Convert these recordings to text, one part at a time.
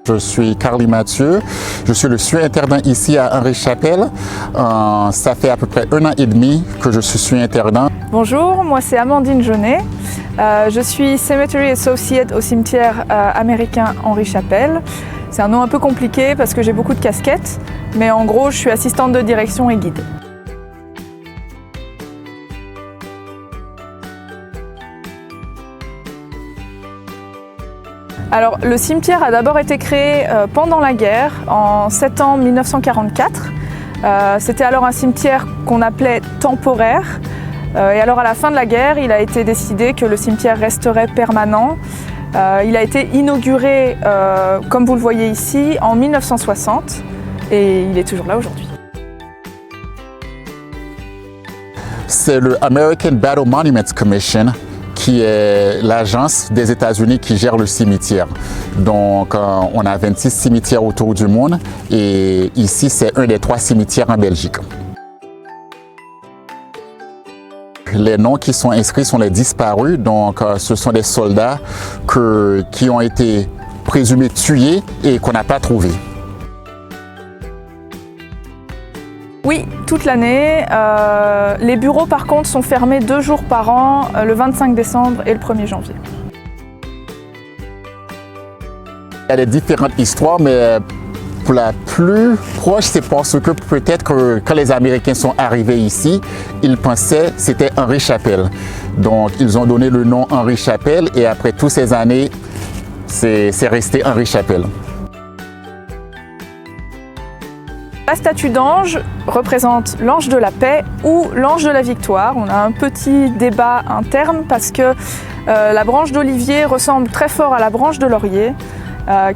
Je suis Carly Mathieu, je suis le surintendant ici à Henri-Chapelle. Ça fait à peu près 1 an et demi que je suis surintendant. Bonjour, moi c'est Amandine Jaunet. Je suis Cemetery Associate au cimetière américain Henri-Chapelle. C'est un nom un peu compliqué parce que j'ai beaucoup de casquettes, mais en gros je suis assistante de direction et guide. Alors, le cimetière a d'abord été créé pendant la guerre, en septembre 1944. C'était alors un cimetière qu'on appelait temporaire. Et alors, à la fin de la guerre, il a été décidé que le cimetière resterait permanent. Il a été inauguré, comme vous le voyez ici, en 1960 et il est toujours là aujourd'hui. C'est le American Battle Monuments Commission qui est l'agence des États-Unis qui gère le cimetière. Donc, on a 26 cimetières autour du monde et ici, c'est un des 3 cimetières en Belgique. Les noms qui sont inscrits sont les disparus, donc ce sont des soldats qui ont été présumés tués et qu'on n'a pas trouvés. Oui, toute l'année. Les bureaux par contre sont fermés 2 jours par an, le 25 décembre et le 1er janvier. Il y a des différentes histoires, mais pour la plus proche, c'est parce que peut-être que quand les Américains sont arrivés ici, ils pensaient que c'était Henri-Chapelle. Donc ils ont donné le nom Henri-Chapelle et après toutes ces années, c'est resté Henri-Chapelle. La statue d'ange représente l'ange de la paix ou l'ange de la victoire. On a un petit débat interne parce que la branche d'olivier ressemble très fort à la branche de laurier,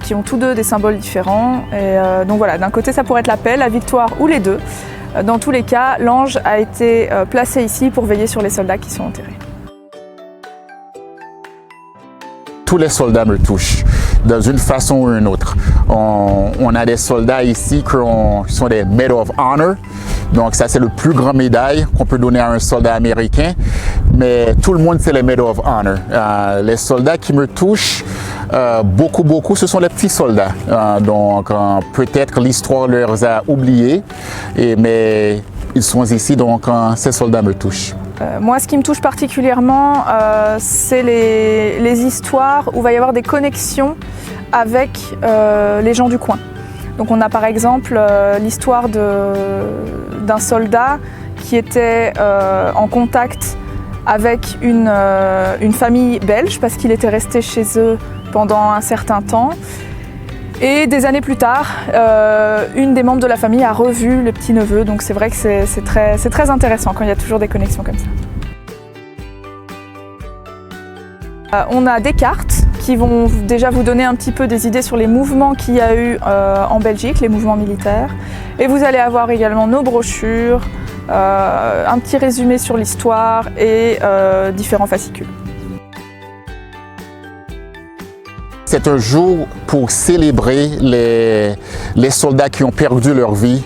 qui ont tous deux des symboles différents. Et donc voilà, d'un côté ça pourrait être la paix, la victoire ou les deux. Dans tous les cas, l'ange a été placé ici pour veiller sur les soldats qui sont enterrés. Tous les soldats me touchent d'une façon ou une autre. On a des soldats ici qui sont des Medal of Honor. Donc ça, c'est le plus grand médaille qu'on peut donner à un soldat américain. Mais tout le monde, c'est les Medal of Honor. Les soldats qui me touchent, beaucoup, ce sont les petits soldats. Donc peut-être que l'histoire leur a oubliés, mais ils sont ici, donc ces soldats me touchent. Moi, ce qui me touche particulièrement, c'est les histoires où il va y avoir des connexions avec les gens du coin. Donc on a par exemple l'histoire d'un soldat qui était en contact avec une famille belge parce qu'il était resté chez eux pendant un certain temps. Et des années plus tard, une des membres de la famille a revu le petit-neveu, donc c'est vrai que c'est très intéressant quand il y a toujours des connexions comme ça. On a des cartes qui vont déjà vous donner un petit peu des idées sur les mouvements qu'il y a eu en Belgique, les mouvements militaires. Et vous allez avoir également nos brochures, un petit résumé sur l'histoire et différents fascicules. C'est un jour pour célébrer les soldats qui ont perdu leur vie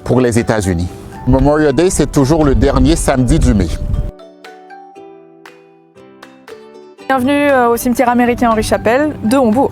pour les États-Unis. Memorial Day, c'est toujours le dernier samedi du mai. Bienvenue au cimetière américain Henri-Chapelle de Hombourg.